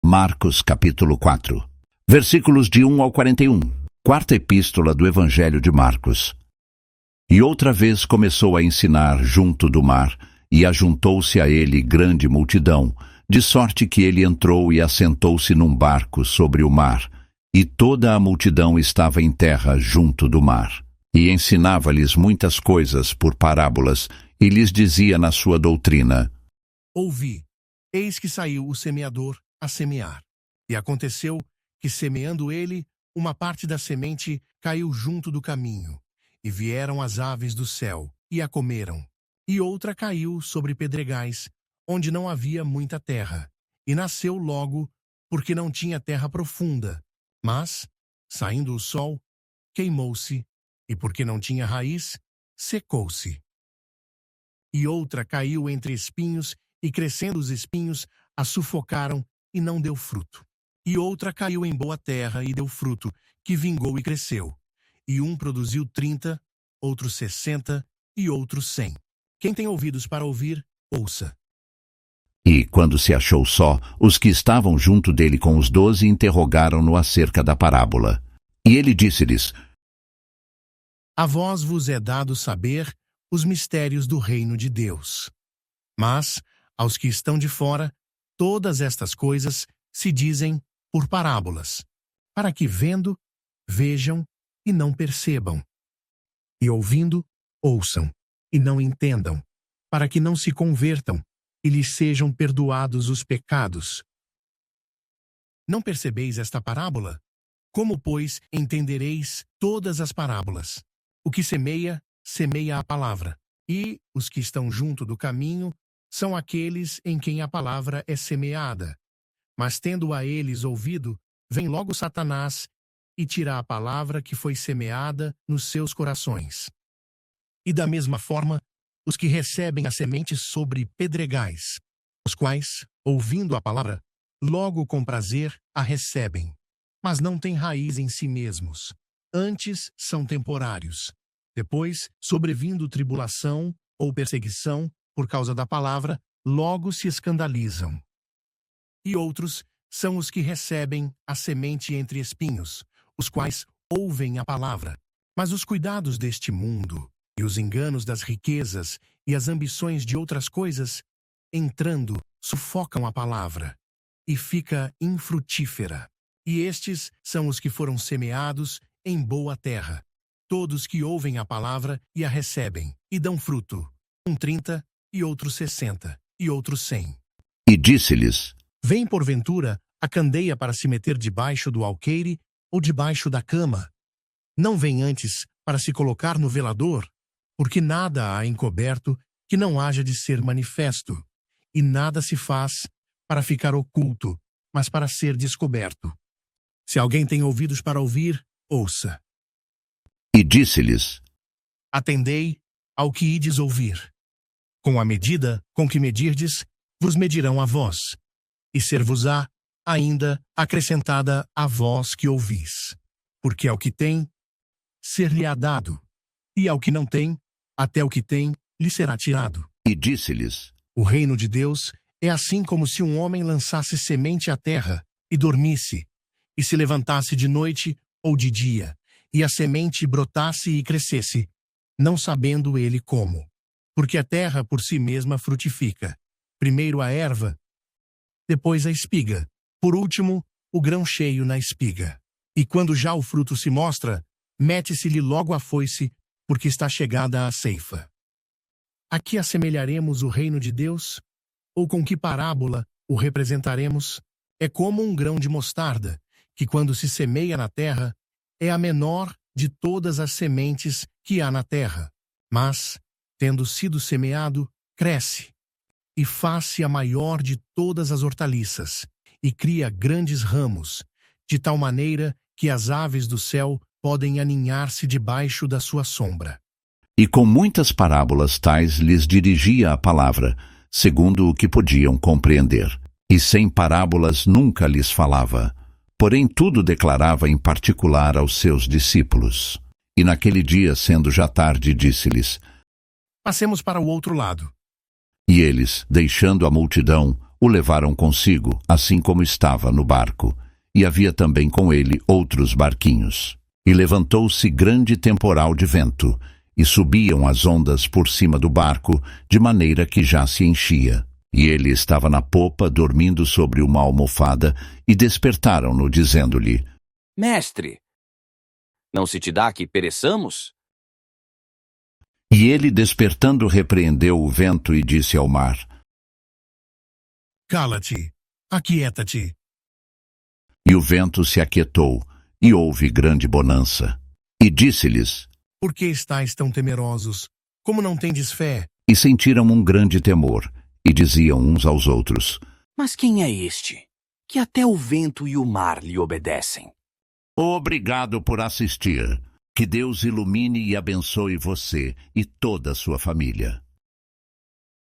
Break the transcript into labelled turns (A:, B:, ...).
A: Marcos capítulo 4, versículos de 1 ao 41. Quarta epístola do Evangelho de Marcos. E outra vez começou a ensinar junto do mar, e ajuntou-se a ele grande multidão, de sorte que ele entrou e assentou-se num barco sobre o mar, e toda a multidão estava em terra junto do mar. E ensinava-lhes muitas coisas por parábolas, e lhes dizia na sua doutrina:
B: Ouvi, eis que saiu o semeador a semear. E aconteceu que, semeando ele, uma parte da semente caiu junto do caminho, e vieram as aves do céu, e a comeram. E outra caiu sobre pedregais, onde não havia muita terra, e nasceu logo, porque não tinha terra profunda. Mas, saindo o sol, queimou-se, e porque não tinha raiz, secou-se. E outra caiu entre espinhos, e crescendo os espinhos, a sufocaram, e não deu fruto. E outra caiu em boa terra, e deu fruto, que vingou e cresceu. E um produziu 30, outro 60, e outro 100. Quem tem ouvidos para ouvir, ouça.
A: E, quando se achou só, os que estavam junto dele com os 12 interrogaram-no acerca da parábola. E ele disse-lhes:
B: A vós vos é dado saber os mistérios do reino de Deus. Mas, aos que estão de fora, todas estas coisas se dizem por parábolas, para que vendo, vejam e não percebam, e ouvindo, ouçam e não entendam, para que não se convertam e lhes sejam perdoados os pecados. Não percebeis esta parábola? Como, pois, entendereis todas as parábolas? O que semeia, semeia a palavra, e os que estão junto do caminho são aqueles em quem a palavra é semeada. Mas tendo a eles ouvido, vem logo Satanás e tira a palavra que foi semeada nos seus corações. E da mesma forma, os que recebem a semente sobre pedregais, os quais, ouvindo a palavra, logo com prazer a recebem, mas não têm raiz em si mesmos, antes são temporários. Depois, sobrevindo tribulação ou perseguição por causa da palavra, logo se escandalizam. E outros são os que recebem a semente entre espinhos, os quais ouvem a palavra, mas os cuidados deste mundo, e os enganos das riquezas e as ambições de outras coisas, entrando, sufocam a palavra, e fica infrutífera. E estes são os que foram semeados em boa terra, todos que ouvem a palavra e a recebem, e dão fruto, um 30, e outro 60, e outro 100.
A: E disse-lhes:
B: Vem porventura a candeia para se meter debaixo do alqueire ou debaixo da cama? Não vem antes para se colocar no velador? Porque nada há encoberto que não haja de ser manifesto, e nada se faz para ficar oculto, mas para ser descoberto. Se alguém tem ouvidos para ouvir, ouça.
A: E disse-lhes:
B: Atendei ao que ides ouvir. Com a medida com que medirdes, vos medirão a vós, e ser-vos-á ainda acrescentada a vós que ouvis. Porque ao que tem, ser-lhe-á dado, e ao que não tem, até o que tem, lhe será tirado.
A: E disse-lhes:
B: O reino de Deus é assim como se um homem lançasse semente à terra, e dormisse, e se levantasse de noite ou de dia, e a semente brotasse e crescesse, não sabendo ele como. Porque a terra por si mesma frutifica, primeiro a erva, depois a espiga, por último o grão cheio na espiga. E quando já o fruto se mostra, mete-se-lhe logo a foice, porque está chegada a ceifa. A que assemelharemos o reino de Deus? Ou com que parábola o representaremos? É como um grão de mostarda, que quando se semeia na terra, é a menor de todas as sementes que há na terra. Mas, tendo sido semeado, cresce, e faz-se a maior de todas as hortaliças, e cria grandes ramos, de tal maneira que as aves do céu podem aninhar-se debaixo da sua sombra.
A: E com muitas parábolas tais lhes dirigia a palavra, segundo o que podiam compreender. E sem parábolas nunca lhes falava, porém tudo declarava em particular aos seus discípulos. E naquele dia, sendo já tarde, disse-lhes:
B: Passemos para o outro lado.
A: E eles, deixando a multidão, o levaram consigo, assim como estava no barco, e havia também com ele outros barquinhos. E levantou-se grande temporal de vento, e subiam as ondas por cima do barco, de maneira que já se enchia. E ele estava na popa, dormindo sobre uma almofada, e despertaram-no, dizendo-lhe:
C: Mestre, não se te dá que pereçamos?
A: E ele, despertando, repreendeu o vento e disse ao mar:
B: Cala-te, aquieta-te.
A: E o vento se aquietou, e houve grande bonança. E disse-lhes:
B: Por que estáis tão temerosos? Como não tendes fé?
A: E sentiram um grande temor, e diziam uns aos outros:
C: Mas quem é este, que até o vento e o mar lhe obedecem?
A: Obrigado por assistir. Que Deus ilumine e abençoe você e toda a sua família.